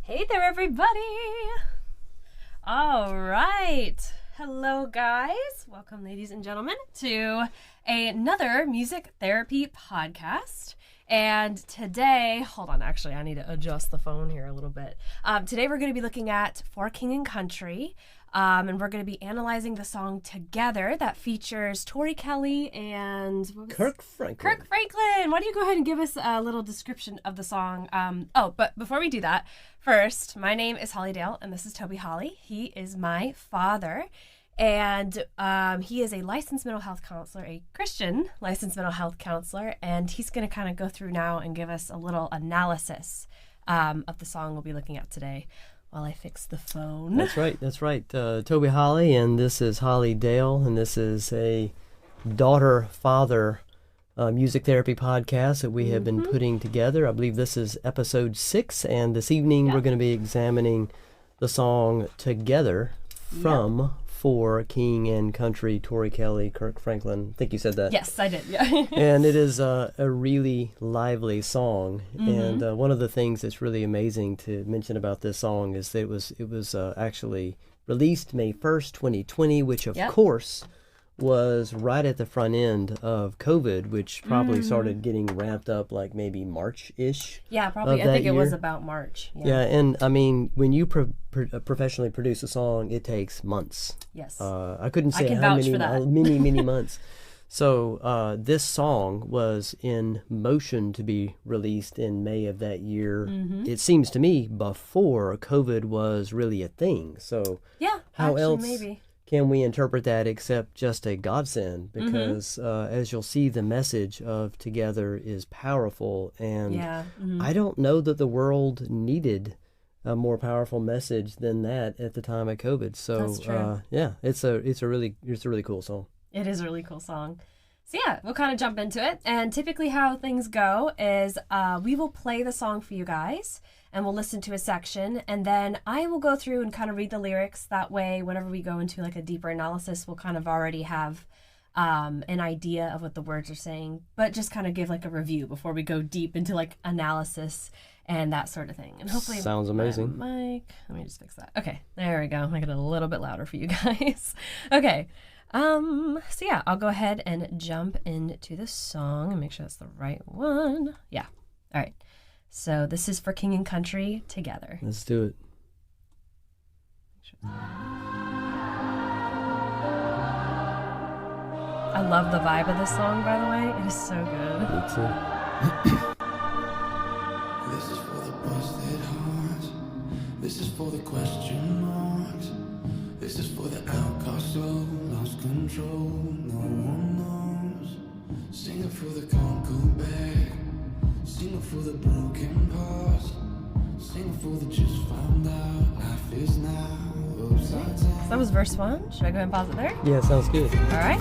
Hey there, everybody. All right. Hello, guys. Welcome, ladies and gentlemen, to another music therapy podcast. And today, hold on, actually, I need to adjust the phone here a little bit. Today, we're going to be looking at For King and Country. And we're going to be analyzing the song Together that features Tori Kelly and Kirk Franklin. Kirk Franklin. Why don't you go ahead and give us a little description of the song? But before we do that, first, my name is Holly Dale, and this is Toby Holly. He is my father, and he is a licensed mental health counselor, a Christian licensed mental health counselor, and he's going to kind of go through now and give us a little analysis of the song we'll be looking at today. While I fix the phone. That's right. Toby Holly, and this is Holly Dale, and this is a daughter-father music therapy podcast that we have been putting together. I believe this is episode 6, and this evening we're going to be examining the song Together from For King and Country, Tori Kelly, Kirk Franklin. I think you said that. Yes, I did, yeah. And it is a really lively song. And one of the things that's really amazing to mention about this song is that it was actually released May 1st, 2020, which of course was right at the front end of COVID, which probably started getting ramped up like maybe March-ish. Yeah, probably. I think it was about March. Yeah, and I mean, when you professionally produce a song, it takes months. Yes. I couldn't say how many, many months. So this song was in motion to be released in May of that year. It seems to me before COVID was really a thing. So how else maybe can we interpret that except just a godsend? Because as you'll see, the message of Together is powerful, and I don't know that the world needed a more powerful message than that at the time of COVID. So that's true. It's a really cool song. It is a really cool song. So we'll kind of jump into it. And typically how things go is we will play the song for you guys, and we'll listen to a section, and then I will go through and kind of read the lyrics. That way, whenever we go into like a deeper analysis, we'll kind of already have an idea of what the words are saying, but just kind of give like a review before we go deep into like analysis and that sort of thing. And hopefully sounds amazing. Mike, let me just fix that. Okay, there we go. Make it a little bit louder for you guys. Okay. I'll go ahead and jump into the song and make sure that's the right one. Yeah. All right. So this is For King and Country, Together. Let's do it. I love the vibe of this song, by the way. It is so good. Me too. This is for the busted hearts. This is for the question marks. This is for the outcast soul, lost control, no one knows. Sing it for the can't go back. Sing it for the broken past. Sing it for the just found out. Life is now upside down. So that was verse 1. Should I go ahead and pause it there? Yeah, sounds good. All right.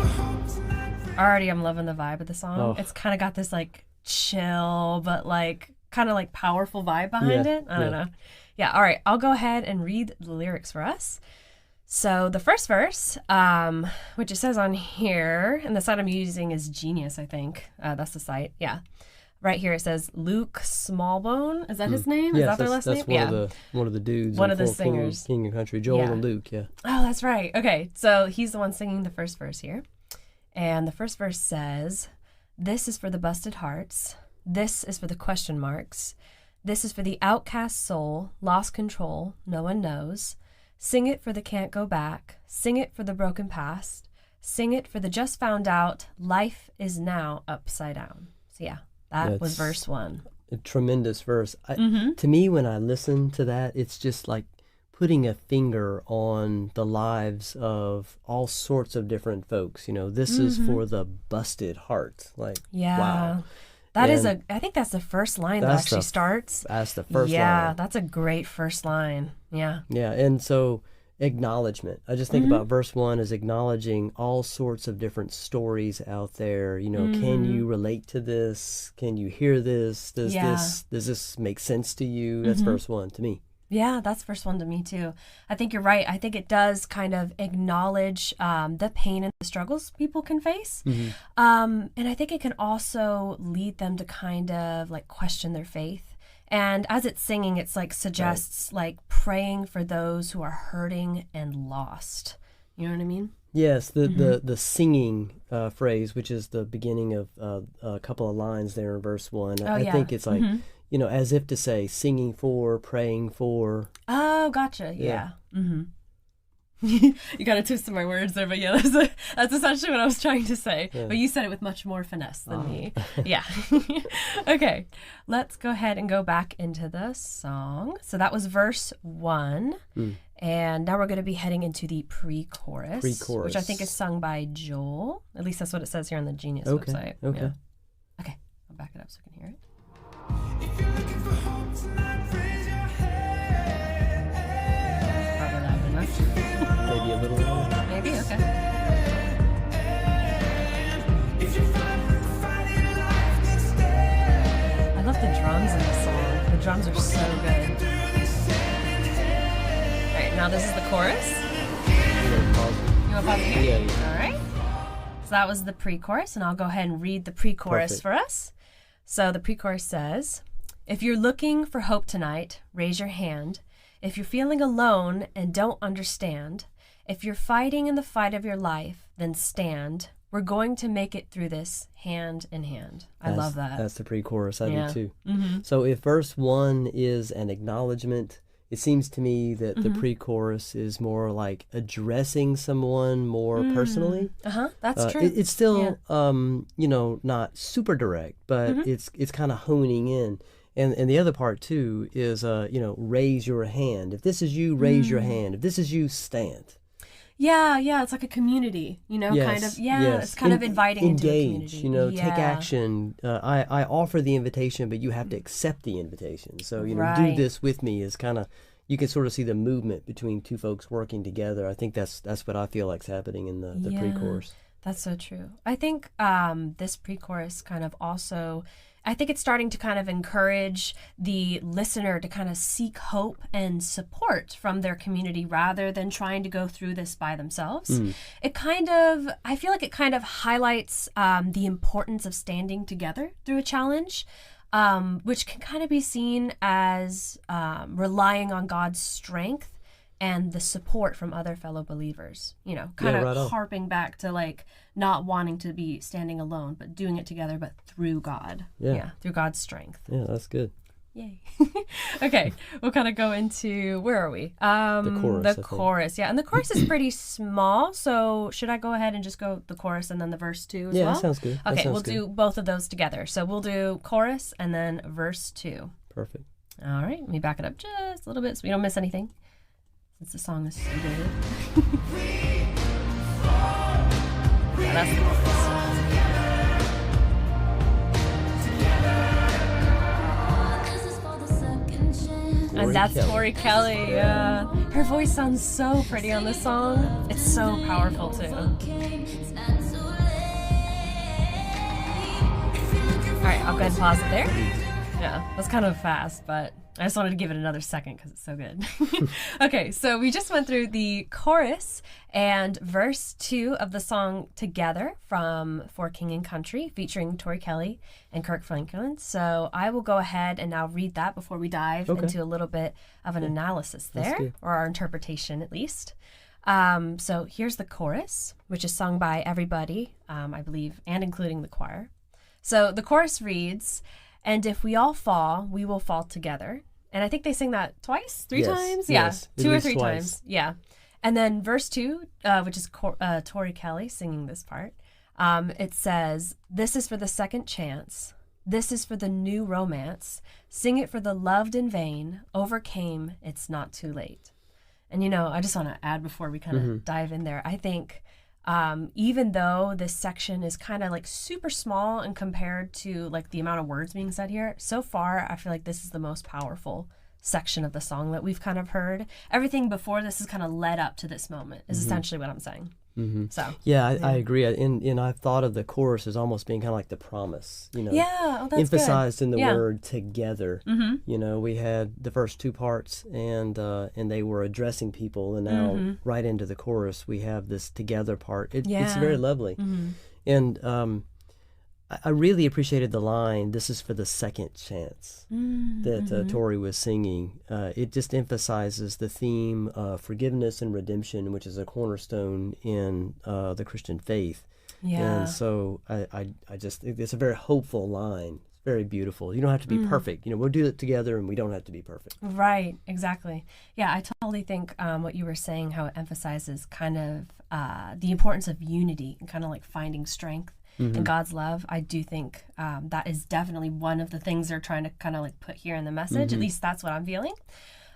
Already I'm loving the vibe of the song. Oh. It's kind of got this like chill, but like kind of like powerful vibe behind it. I don't know. Yeah, all right. I'll go ahead and read the lyrics for us. So the first verse, which it says on here, and the site I'm using is Genius, I think. That's the site. Yeah. Right here it says Luke Smallbone. Is that his name? Is that their last name? That's one of the dudes. One of the singers. King and Country, Joel and Luke, Oh, that's right. Okay, so he's the one singing the first verse here. And the first verse says, "This is for the busted hearts. This is for the question marks. This is for the outcast soul, lost control, no one knows. Sing it for the can't go back. Sing it for the broken past. Sing it for the just found out. Life is now upside down." So that was verse 1. A tremendous verse. To me, when I listen to that, it's just like putting a finger on the lives of all sorts of different folks. You know, this is for the busted heart. Like, wow. That is I think that's the first line that actually starts. That's the first line. Yeah, that's a great first line. Yeah. Yeah, and so acknowledgement. I just think about verse 1 as acknowledging all sorts of different stories out there. You know, can you relate to this? Can you hear this? Does this make sense to you? That's verse 1 to me. Yeah, that's verse 1 to me too. I think you're right. I think it does kind of acknowledge the pain and the struggles people can face. And I think it can also lead them to kind of like question their faith And as it's singing, it's like suggests like praying for those who are hurting and lost. You know what I mean? Yes, the singing phrase, which is the beginning of a couple of lines there in verse 1. I think it's like, as if to say, singing for, praying for. Oh, gotcha. Yeah. You got a twist of my words there, but yeah, that's essentially what I was trying to say. Yeah. But you said it with much more finesse than me. Yeah. Okay, let's go ahead and go back into the song. So that was verse 1. And now we're going to be heading into the pre-chorus, which I think is sung by Joel. At least that's what it says here on the Genius website. Okay. Yeah. Okay, I'll back it up so we can hear it. If you're looking for hope tonight, raise your hand. Probably loud enough. Maybe a little lower. Maybe, okay. If you're fighting life instead. I love the drums in this song. The drums are so good. All right, now this is the chorus. You want to pause it here? Yeah. All right. So that was the pre-chorus, and I'll go ahead and read the pre-chorus for us. So the pre-chorus says, if you're looking for hope tonight, raise your hand. If you're feeling alone and don't understand, if you're fighting in the fight of your life, then stand. We're going to make it through this hand in hand. I love that. That's the pre-chorus. I do too. Mm-hmm. So if verse 1 is an acknowledgement, it seems to me that the pre-chorus is more like addressing someone more personally. That's true. It's still, not super direct, but it's kind of honing in. And the other part too is, raise your hand. If this is you, raise your hand. If this is you, stand. Yeah, it's like a community, kind of. Yeah, yes. It's kind of inviting engage, into a community. Take action. I offer the invitation, but you have to accept the invitation. So, right. Do this with me is kind of, you can sort of see the movement between two folks working together. I think that's what I feel like's happening in the pre-chorus. That's so true. I think this pre-chorus kind of also, I think it's starting to kind of encourage the listener to kind of seek hope and support from their community rather than trying to go through this by themselves. I feel like it kind of highlights the importance of standing together through a challenge, which can kind of be seen as relying on God's strength and the support from other fellow believers, harping back to like not wanting to be standing alone, but doing it together, but through God. Yeah, through God's strength. Yeah, that's good. Yay. Okay, we'll kind of go into, where are we? The chorus. The chorus, yeah. And the chorus is pretty small, so should I go ahead and just go the chorus and then the verse 2 as well? Yeah, that sounds good. Okay, we'll do both of those together. So we'll do chorus and then verse 2. Perfect. All right, let me back it up just a little bit so we don't miss anything, since the song is so good. Yeah, that's the chorus. And that's Tori Kelly. Yeah. Her voice sounds so pretty on this song. It's so powerful too. All right, I'll go ahead and pause it there. Yeah, that's kind of fast, but I just wanted to give it another second because it's so good. Okay, so we just went through the chorus and verse 2 of the song Together from For King and Country, featuring Tori Kelly and Kirk Franklin. So I will go ahead and now read that before we dive into a little bit of an analysis there, or our interpretation at least. So here's the chorus, which is sung by everybody, I believe, and including the choir. So the chorus reads, and if we all fall, we will fall together. And I think they sing that twice, three times? Yes, yeah, 2 or 3 times. Yeah. And then verse 2, which is Tori Kelly singing this part, it says, this is for the second chance. This is for the new romance. Sing it for the loved in vain. Overcame, it's not too late. And, I just want to add before we kind of dive in there, I think even though this section is kind of like super small and compared to like the amount of words being said here, so far I feel like this is the most powerful section of the song that we've kind of heard. Everything before this is kind of led up to this moment is essentially what I'm saying. So I agree, and I've thought of the chorus as almost being kind of like the promise, that's emphasized good. in the word together. We had the first 2 parts, and they were addressing people, and now right into the chorus we have this together part. It's very lovely, and I really appreciated the line, "This is for the second chance," that Tori was singing. It just emphasizes the theme of forgiveness and redemption, which is a cornerstone in the Christian faith. Yeah. And so I just, it's a very hopeful line. It's very beautiful. You don't have to be perfect. We'll do it together, and we don't have to be perfect. Right, exactly. Yeah, I totally think what you were saying, how it emphasizes kind of the importance of unity and kind of like finding strength in God's love. I do think that is definitely one of the things they're trying to kind of like put here in the message. At least that's what I'm feeling.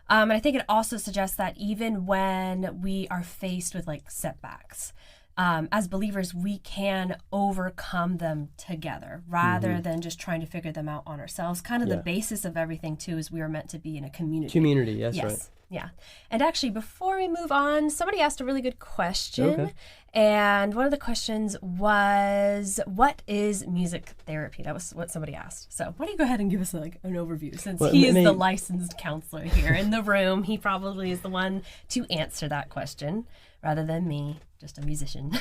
And I think it also suggests that even when we are faced with like setbacks, as believers, we can overcome them together rather than just trying to figure them out on ourselves. Kind of the basis of everything, too, is we are meant to be in a community. Community, that's yes. right. Yeah. And actually, before we move on, somebody asked a really good question. Okay. And one of the questions was, what is music therapy? That was what somebody asked. So why don't you go ahead and give us like an overview, since he is the licensed counselor here in the room. He probably is the one to answer that question rather than me, just a musician.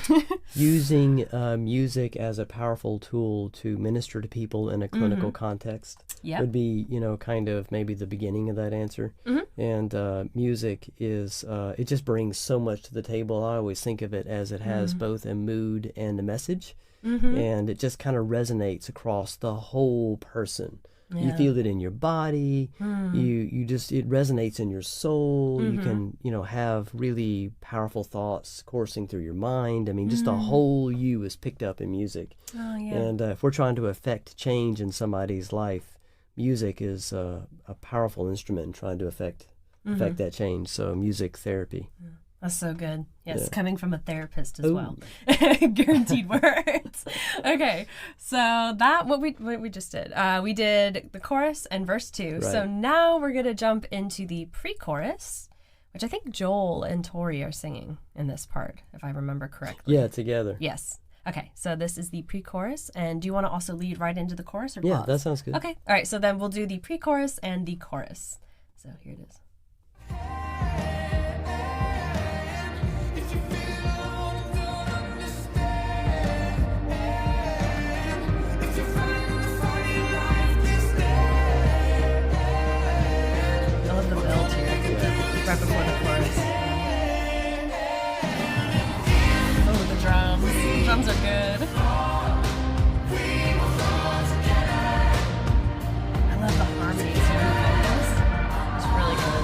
Using music as a powerful tool to minister to people in a clinical context would be, kind of maybe the beginning of that answer. And music is, it just brings so much to the table. I always think of it as it has both a mood and a message. And it just kind of resonates across the whole person. Yeah. You feel it in your body. You just, it resonates in your soul. You can, have really powerful thoughts coursing through your mind. I mean, just the whole you is picked up in music. And if we're trying to affect change in somebody's life, music is a powerful instrument in trying to affect that change. So music therapy. That's so good. Yes, coming from a therapist as well. Guaranteed words. Okay, so that what we just did. We did the chorus and verse 2. Right. So now we're gonna jump into the pre-chorus, which I think Joel and Tori are singing in this part, if I remember correctly. Yeah, together. Yes. Okay, so this is the pre-chorus, and do you want to also lead right into the chorus or pause? Yeah, that sounds good. Okay, all right. So then we'll do the pre-chorus and the chorus. So here it is. Right before the chorus. Oh, the drums. The drums are good. I love the harmonies here in the vocals. It's really good.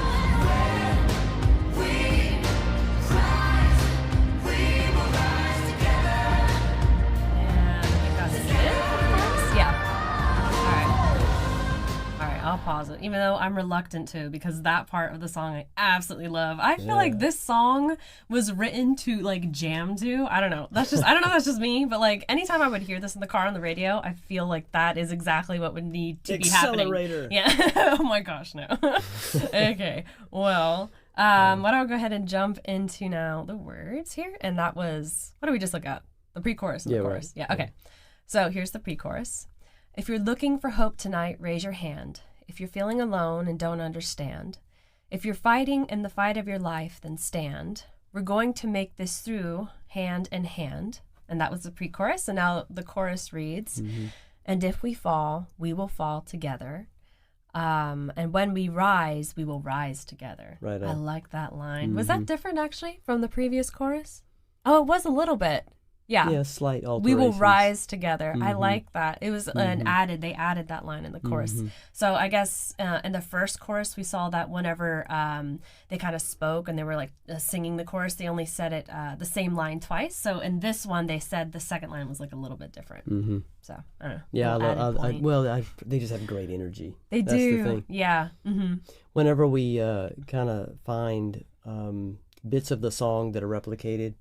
And I think that's it. Yeah. I'll pause it, even though I'm reluctant to, because that part of the song I absolutely love. I feel like this song was written to like jam to. I don't know. That's just me. But like anytime I would hear this in the car on the radio, I feel like that is exactly what would need to be happening. Accelerator. Yeah. Oh my gosh, no. Okay. Well, why don't I go ahead and jump into now the words here, and that was, what did we just look at? The pre-chorus and the chorus. Right. Yeah. Okay. So here's the pre-chorus. If you're looking for hope tonight, raise your hand. If you're feeling alone and don't understand, if you're fighting in the fight of your life, then stand. We're going to make this through hand in hand. And that was the pre-chorus. And now the chorus reads, and if we fall, we will fall together. And when we rise, we will rise together. Right on. I like that line. Was that different actually from the previous chorus? Oh, it was a little bit. Yeah. Yeah, slight alterations. We will rise together. I like that. It was they added that line in the chorus. So I guess in the first chorus, we saw that whenever they kind of spoke and they were like singing the chorus, they only said it the same line twice. So in this one, they said the second line was like a little bit different. So I don't know. Yeah, they just have great energy. That's do. The thing. Yeah. Whenever we kind of find bits of the song that are replicated,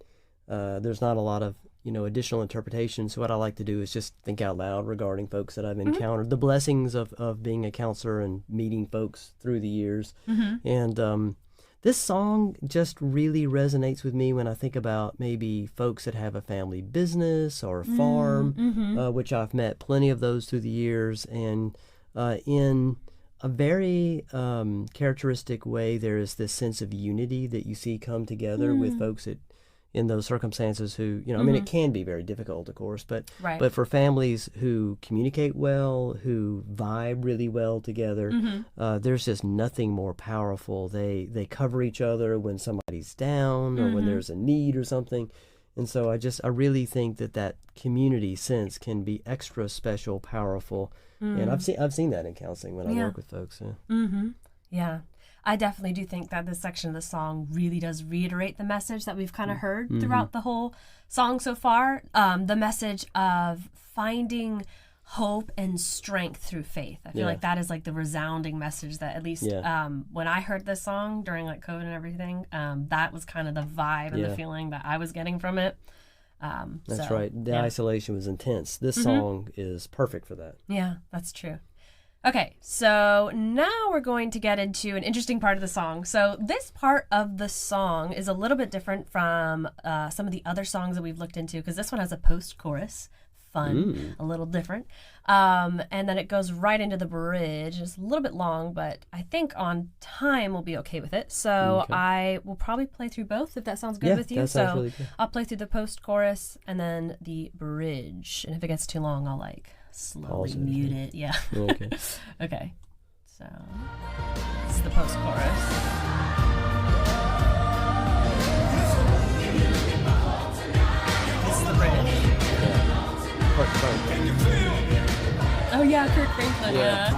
there's not a lot of additional interpretation. So what I like to do is just think out loud regarding folks that I've encountered, the blessings of being a counselor and meeting folks through the years. And this song just really resonates with me when I think about maybe folks that have a family business or a farm, which I've met plenty of those through the years. And in a very characteristic way, there is this sense of unity that you see come together with folks that in those circumstances who, I mean, it can be very difficult, of course, but Right. but for families who communicate well, who vibe really well together, there's just nothing more powerful. They cover each other when somebody's down or when there's a need or something. And so I really think that community sense can be extra special, powerful. And I've seen that in counseling when I work with folks. Yeah. Yeah. I definitely do think that this section of the song really does reiterate the message that we've kind of heard throughout the whole song so far. The message of finding hope and strength through faith. I feel like that is like the resounding message that at least when I heard this song during like COVID and everything, that was kind of the vibe and the feeling that I was getting from it. That's right. The isolation was intense. This song is perfect for that. Yeah, that's true. Okay, so now we're going to get into an interesting part of the song. So this part of the song is a little bit different from some of the other songs that we've looked into, because this one has a post-chorus. Fun, a little different. And then it goes right into the bridge. It's a little bit long, but I think on time we'll be okay with it. So I will probably play through both if that sounds good with you. That sounds really good. I'll play through the post-chorus and then the bridge. And if it gets too long, I'll slowly mute it. Yeah. Okay. Okay. So this is the post-chorus. This is the bridge. Oh yeah, Kirk Franklin. Yeah.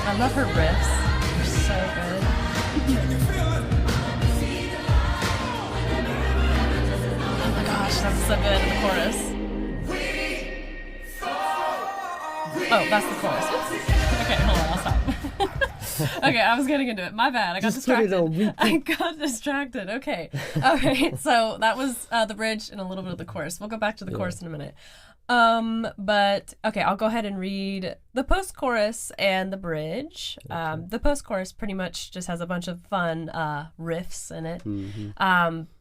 I love her riffs. They're so good. Oh my gosh, that's so good in the chorus. Oh, that's the chorus. Oops. Okay, hold on, I'll stop. Okay, I was getting into it. My bad. I got distracted. I got distracted. Okay. Okay, so that was the bridge and a little bit of the chorus. We'll go back to the chorus in a minute. But okay, I'll go ahead and read the post-chorus and the bridge. The post-chorus pretty much just has a bunch of fun riffs in it.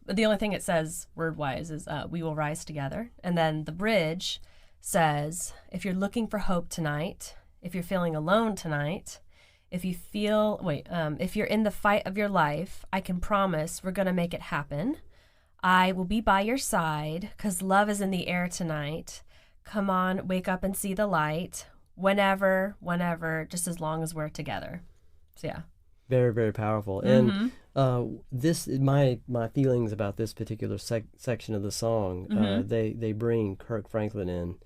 But the only thing it says word-wise is "we will rise together," and then the bridge says, "If you're looking for hope tonight, if you're feeling alone tonight, if you're in the fight of your life, I can promise we're gonna make it happen. I will be by your side, 'cause love is in the air tonight. Come on, wake up and see the light. Whenever, just as long as we're together." So yeah. Very, very powerful. And this, my feelings about this particular section of the song, they bring Kirk Franklin in,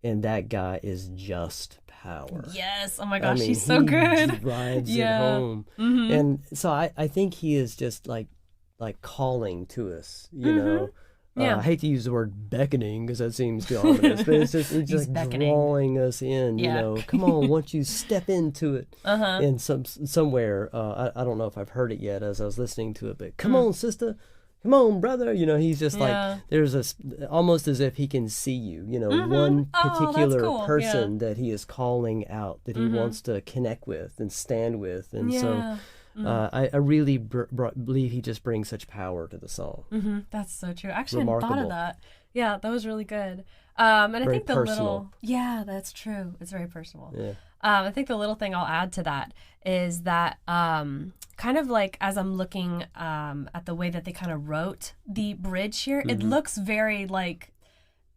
and that guy is just power. Yes. Oh my gosh, he's so good. He drives it home. And so I think he is just like calling to us, you know. I hate to use the word beckoning because that seems too ominous, but it's just drawing us in, you know. Come on, once you step into it, and somewhere, I don't know if I've heard it yet as I was listening to it, but come on, sister, come on, brother, you know. He's just like, there's almost as if he can see you, you know, one particular person that he is calling out, that he wants to connect with and stand with, and so. I really believe he just brings such power to the song. That's so true. Actually, I hadn't thought of that. Yeah, that was really good. And I think the little... Yeah, that's true. It's very personal. Yeah. I think the little thing I'll add to that is that kind of like as I'm looking at the way that they kind of wrote the bridge here, it looks very like...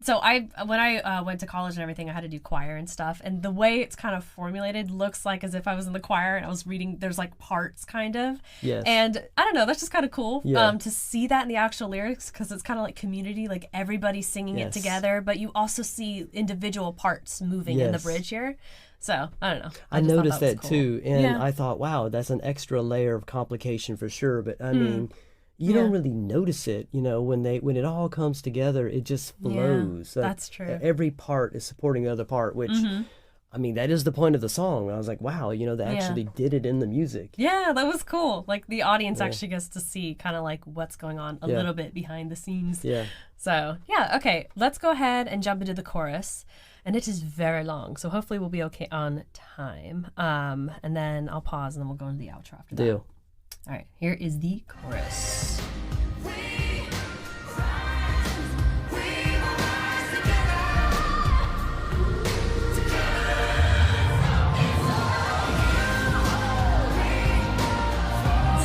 So when I went to college and everything, I had to do choir and stuff. And the way it's kind of formulated looks like as if I was in the choir and I was reading, there's like parts kind of. Yes. And I don't know, that's just kind of cool to see that in the actual lyrics, because it's kind of like community, like everybody singing it together. But you also see individual parts moving in the bridge here. So, I don't know. I noticed that cool. too. And I thought, wow, that's an extra layer of complication for sure. But I mean... You don't really notice it, you know, when it all comes together, it just flows. Yeah, that's true. Every part is supporting the other part, which, I mean, that is the point of the song. I was like, wow, you know, they actually did it in the music. Yeah, that was cool. Like, the audience actually gets to see kind of like what's going on a little bit behind the scenes. Yeah. So, okay, let's go ahead and jump into the chorus. And it is very long, so hopefully we'll be okay on time. And then I'll pause and then we'll go into the outro after that. Deal. All right, here is the chorus.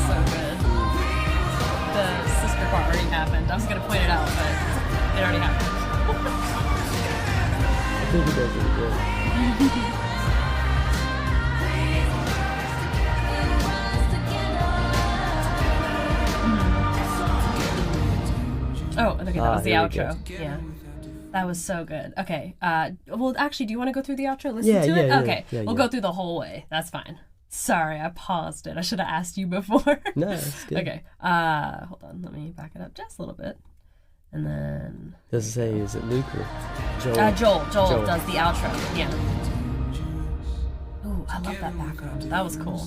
So good. was going to point it out, but it already happened. I think he does really good. Oh, okay, that was the here we outro. go. Yeah. That was so good. Okay. Well, actually, do you want to go through the outro? Listen Yeah, to yeah, it? yeah, Okay. yeah, We'll yeah. go through the whole way. That's fine. Sorry, I paused it. I should have asked you before. No, that's good. Okay. Hold on. Let me back it up just a little bit. And then... Does it say, is it Luke or Joel? Joel Joel. does the outro. Yeah. Ooh, I love that background. That was cool.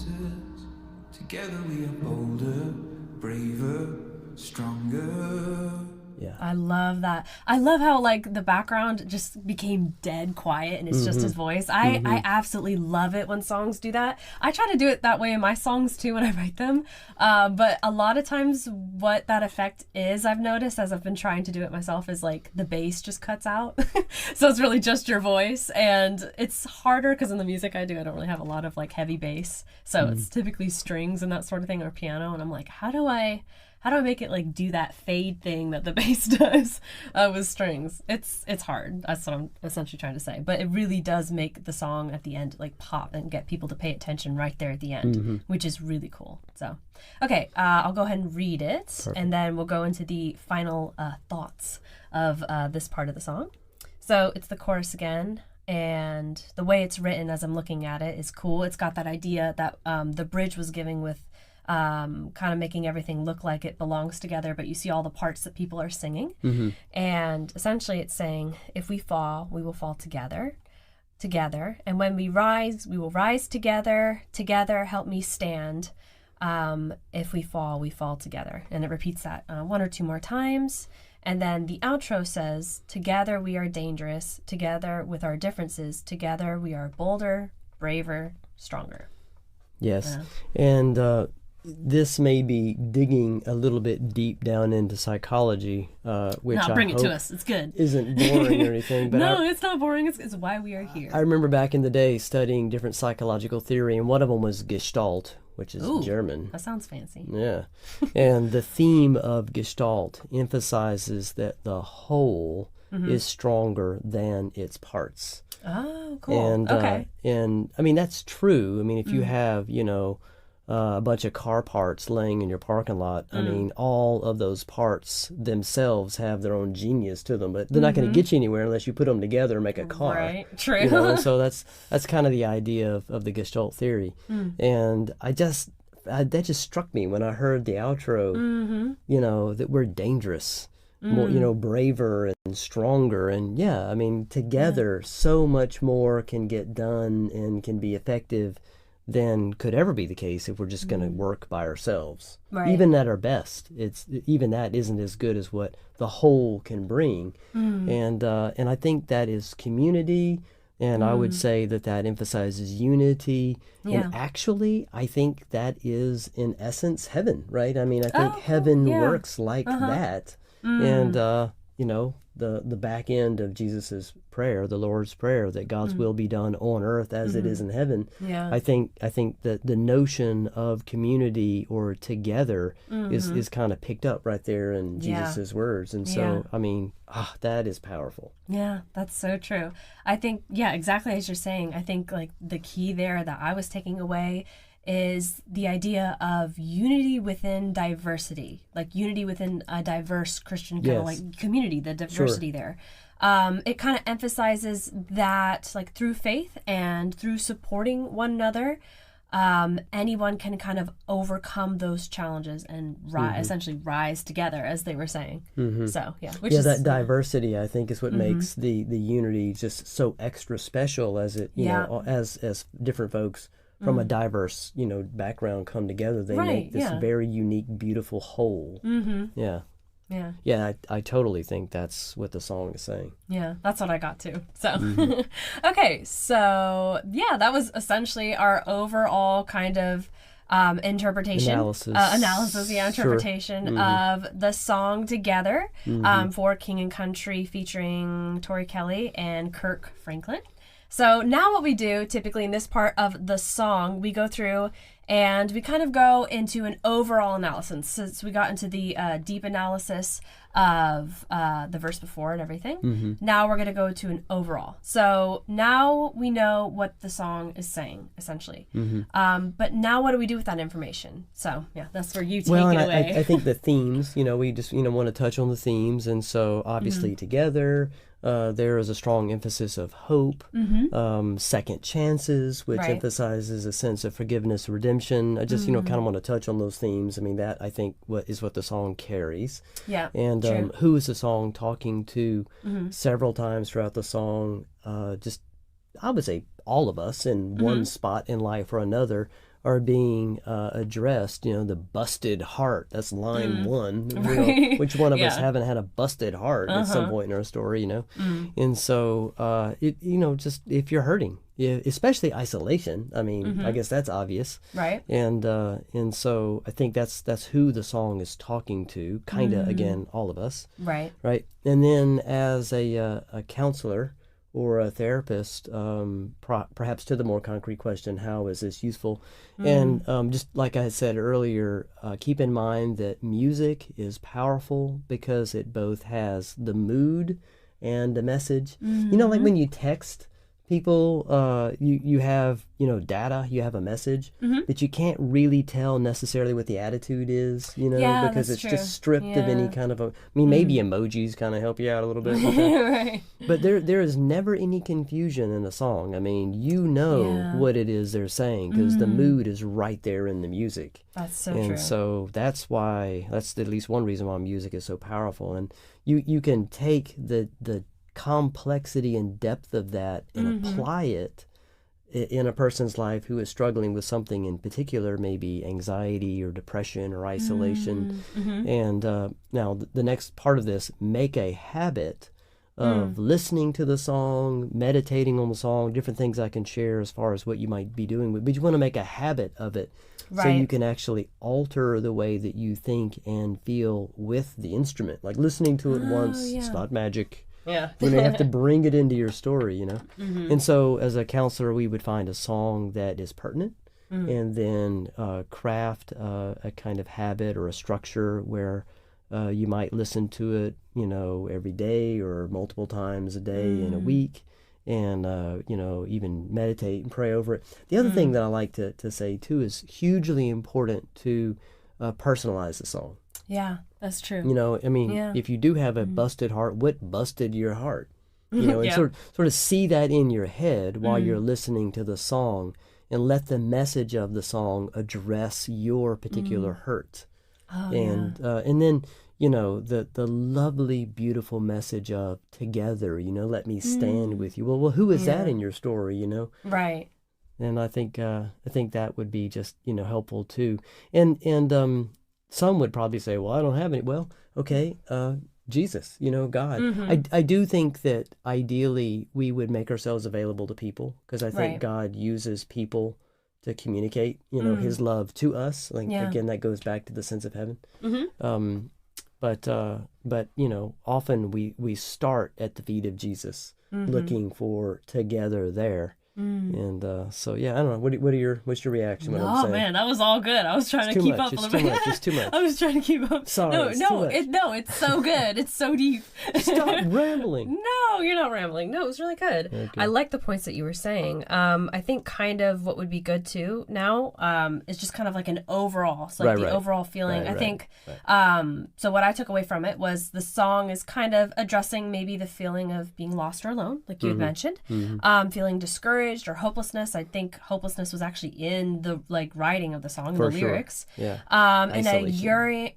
Together we are bolder, braver, stronger. Yeah. I love that. I love how like the background just became dead quiet and it's just his voice. I absolutely love it when songs do that. I try to do it that way in my songs too when I write them. But a lot of times what that effect is, I've noticed as I've been trying to do it myself, is like the bass just cuts out. So it's really just your voice, and it's harder because in the music I do, I don't really have a lot of like heavy bass. So it's typically strings and that sort of thing, or piano, and I'm like, how do I make it like do that fade thing that the bass does with strings? It's hard. That's what I'm essentially trying to say. But it really does make the song at the end like pop and get people to pay attention right there at the end, which is really cool. So, okay, I'll go ahead and read it, Perfect. and then we'll go into the final thoughts of this part of the song. So it's the chorus again. And the way it's written as I'm looking at it is cool. It's got that idea that the bridge was giving with kind of making everything look like it belongs together, but you see all the parts that people are singing. And essentially it's saying, if we fall, we will fall together. And when we rise, we will rise together. Together, help me stand. If we fall together. And it repeats that one or two more times. And then the outro says, together we are dangerous. Together with our differences. Together we are bolder, braver, stronger. Yes. Yeah. And this may be digging a little bit deep down into psychology, which No, bring I it to hope us. It's good. isn't boring or anything. But No, it's not boring. It's why we are here. I remember back in the day studying different psychological theory, and one of them was Gestalt, which is Ooh, German. That sounds fancy. Yeah. And the theme of Gestalt emphasizes that the whole is stronger than its parts. Oh, cool. And, okay. and I mean, that's true. I mean, if you have, a bunch of car parts laying in your parking lot, I mean, all of those parts themselves have their own genius to them, but they're not going to get you anywhere unless you put them together and make a car. Right. True. And so that's kind of the idea of the Gestalt theory. And that just struck me when I heard the outro, that we're dangerous, more, braver and stronger. And yeah, I mean, together, so much more can get done and can be effective than could ever be the case if we're just going to work by ourselves. Right. Even at our best, even that isn't as good as what the whole can bring. And I think that is community. And I would say that emphasizes unity. Yeah. And actually, I think that is, in essence, heaven, right? I mean, I think Oh, heaven yeah. works like that. And, the back end of Jesus's prayer, the Lord's Prayer, that God's will be done on earth as it is in heaven. Yeah. I think that the notion of community or together is kind of picked up right there in Jesus's words. And so, I mean, that is powerful. Yeah, that's so true. I think, exactly as you're saying, I think like the key there that I was taking away is the idea of unity within diversity, like unity within a diverse Christian kind of like community, the diversity there. It kind of emphasizes that like through faith and through supporting one another, anyone can kind of overcome those challenges and essentially rise together, as they were saying. So, which is that diversity, I think, is what makes the unity just so extra special, as it, as different folks from a diverse, background come together, they make this very unique, beautiful whole. Yeah, I totally think that's what the song is saying. Yeah, that's what I got too. So, okay, so that was essentially our overall kind of interpretation. Interpretation of the song Together for King and Country featuring Tori Kelly and Kirk Franklin. So now what we do typically in this part of the song, we go through and we kind of go into an overall analysis. Since we got into the deep analysis of the verse before and everything, now we're going to go to an overall. So now we know what the song is saying, essentially. But now what do we do with that information? So, yeah, that's where you take it away. I think the themes, we just, want to touch on the themes. And so, obviously, together, there is a strong emphasis of hope, second chances, which emphasizes a sense of forgiveness, redemption. I just, kind of want to touch on those themes. I mean, that I think what the song carries. Yeah. And who is the song talking to? Several times throughout the song, just I would say all of us in one spot in life or another are being addressed. The busted heart. That's line one. Which one of us haven't had a busted heart at some point in our story? And so just if you're hurting, especially isolation. I mean, I guess that's obvious, right? And so I think that's who the song is talking to. Kind of again, all of us, right? And then as a counselor or a therapist, perhaps to the more concrete question, how is this useful? And just like I said earlier, keep in mind that music is powerful because it both has the mood and the message. Like when you text people, you have data, you have a message, but you can't really tell necessarily what the attitude is, because it's just stripped of any kind of maybe emojis kind of help you out a little bit with that. Right. But there is never any confusion in a song. I mean, what it is they're saying because the mood is right there in the music. That's so and true. So that's at least one reason why music is so powerful. And you can take the complexity and depth of that and apply it in a person's life who is struggling with something in particular, maybe anxiety or depression or isolation. And now the next part of this, make a habit of listening to the song, meditating on the song, different things I can share as far as what you might be doing. But you want to make a habit of it so you can actually alter the way that you think and feel with the instrument. Like listening to it once, it's not magic. Yeah. You have to bring it into your story, And so as a counselor, we would find a song that is pertinent and then craft a kind of habit or a structure where you might listen to it, every day or multiple times a day in a week and, even meditate and pray over it. The other thing that I like to say, too, is hugely important to personalize the song. Yeah, that's true. If you do have a busted heart, what busted your heart? And sort of see that in your head while you're listening to the song and let the message of the song address your particular hurt. And then, the lovely, beautiful message of together, let me stand with you. Well, who is that in your story, Right. And I think that would be just, helpful too. And some would probably say, well, I don't have any. Well, okay, Jesus, God. I do think that ideally we would make ourselves available to people because I think God uses people to communicate, his love to us. Again, that goes back to the sense of heaven. But often we start at the feet of Jesus looking for together there. And so I don't know. What's your reaction when I'm saying? Oh man, that was all good. I was trying to keep up a little bit. It's too much. I was trying to keep up. Sorry, it's so good. It's so deep. Stop rambling. No, you're not rambling. No, it was really good. Okay. I like the points that you were saying. I think kind of what would be good too now is just kind of like an overall, overall feeling. I think. So what I took away from it was the song is kind of addressing maybe the feeling of being lost or alone, like you had mentioned, feeling discouraged or hopelessness. I think hopelessness was actually in the writing of the song, the lyrics. Yeah. And a yearning,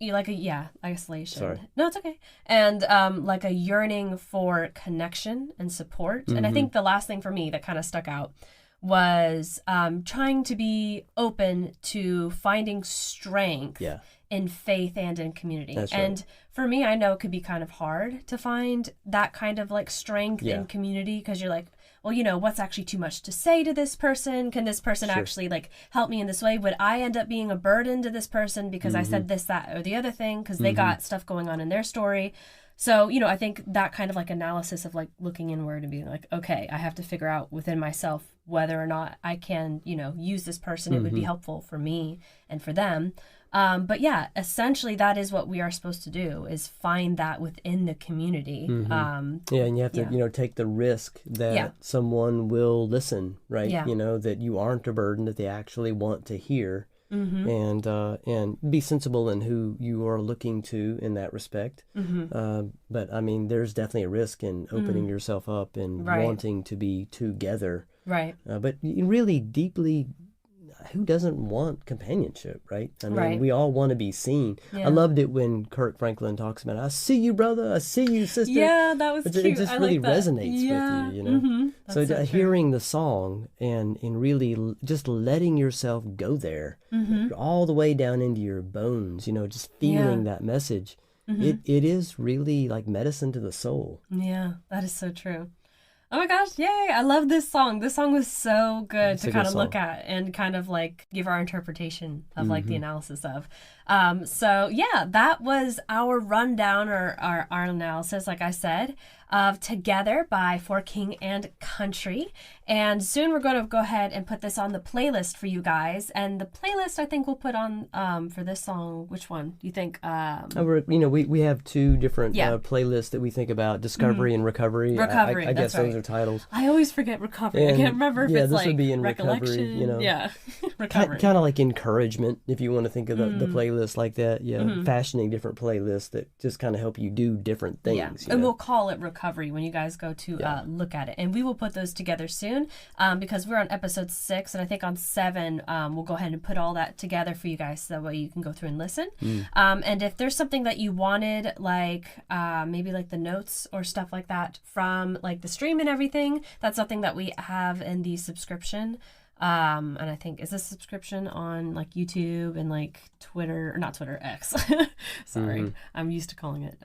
isolation. Sorry. No, it's okay. And like a yearning for connection and support. And I think the last thing for me that kind of stuck out was trying to be open to finding strength in faith and in community. That's right. And for me, I know it could be kind of hard to find that kind of strength in community because you're like, well, what's actually too much to say to this person? Can this person actually help me in this way? Would I end up being a burden to this person because I said this, that, or the other thing because they got stuff going on in their story? So, I think that kind of like analysis of like looking inward and being like, okay, I have to figure out within myself whether or not I can, use this person. It would be helpful for me and for them. But yeah, essentially that is what we are supposed to do, is find that within the community. And you have to, take the risk that someone will listen, right? Yeah. That you aren't a burden, that they actually want to hear. And be sensible in who you are looking to in that respect. But I mean, there's definitely a risk in opening yourself up and wanting to be together. Right. But you really deeply, who doesn't want companionship, right? I mean, we all want to be seen. Yeah. I loved it when Kirk Franklin talks about, I see you, brother. I see you, sister. Yeah, that was cute. It just really resonates with you, So hearing the song and really just letting yourself go there all the way down into your bones, just feeling that message. It is really like medicine to the soul. Yeah, that is so true. Oh my gosh, yay! I love this song. This song was so good to kind of look at and kind of like give our interpretation of like the analysis of. So yeah, that was our rundown or our analysis, like I said, of Together by For King and Country. And soon we're going to go ahead and put this on the playlist for you guys. And the playlist I think we'll put on for this song, which one do you think? We have two different playlists that we think about, Discovery and Recovery. Recovery, I guess that's those are titles. I always forget Recovery. And, I can't remember if it's this like would be in Recollection. Recovery, Yeah, Recovery. Kind of like encouragement, if you want to think of the playlist like that. Yeah, fashioning different playlists that just kind of help you do different things. Yeah, and we'll call it Recovery when you guys go to look at it. And we will put those together soon because we're on episode 6, and I think on 7 we'll go ahead and put all that together for you guys so that way you can go through and listen. And if there's something that you wanted, like maybe like the notes or stuff like that from like the stream and everything, that's something that we have in the subscription. And I think is this subscription on like YouTube and like Twitter, or not Twitter, X. Sorry, I'm used to calling it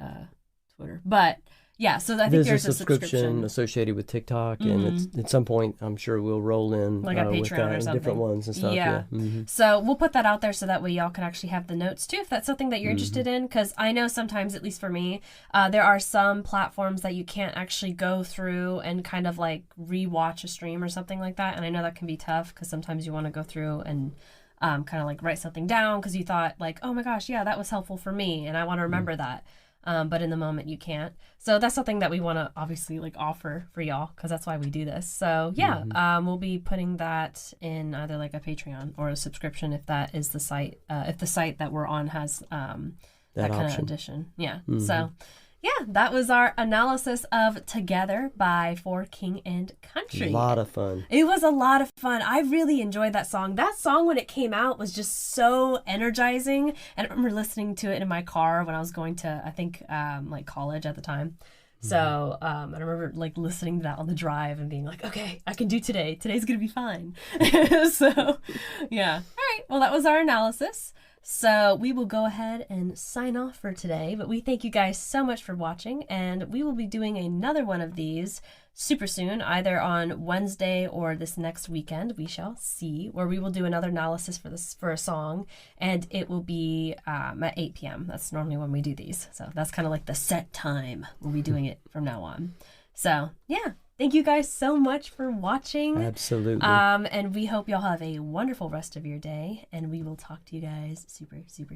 Twitter, but yeah. So I think there's a subscription associated with TikTok, and at some point I'm sure we'll roll in like a Patreon with that, or something, different ones and stuff. Yeah. So we'll put that out there so that way y'all can actually have the notes too, if that's something that you're interested in. Because I know sometimes, at least for me, there are some platforms that you can't actually go through and kind of like rewatch a stream or something like that. And I know that can be tough because sometimes you want to go through and kind of like write something down because you thought like, oh my gosh, yeah, that was helpful for me and I want to remember that. But in the moment you can't. So that's something that we want to obviously like offer for y'all, because that's why we do this. So yeah, we'll be putting that in either like a Patreon or a subscription if that is the site, if the site that we're on has that kind of addition. Yeah. So yeah, that was our analysis of Together by For King and Country. A lot of fun. It was a lot of fun. I really enjoyed that song. That song, when it came out, was just so energizing. And I remember listening to it in my car when I was going to, I think, like college at the time. So I remember like listening to that on the drive and being like, okay, I can do today. Today's going to be fine. So yeah. All right. Well, that was our analysis. So we will go ahead and sign off for today, but we thank you guys so much for watching, and we will be doing another one of these super soon, either on Wednesday or this next weekend. We shall see, where we will do another analysis for a song, and it will be at 8 p.m. That's normally when we do these, so that's kind of like the set time. We'll be doing it from now on. So yeah. Thank you guys so much for watching. Absolutely. And we hope y'all have a wonderful rest of your day. And we will talk to you guys super, super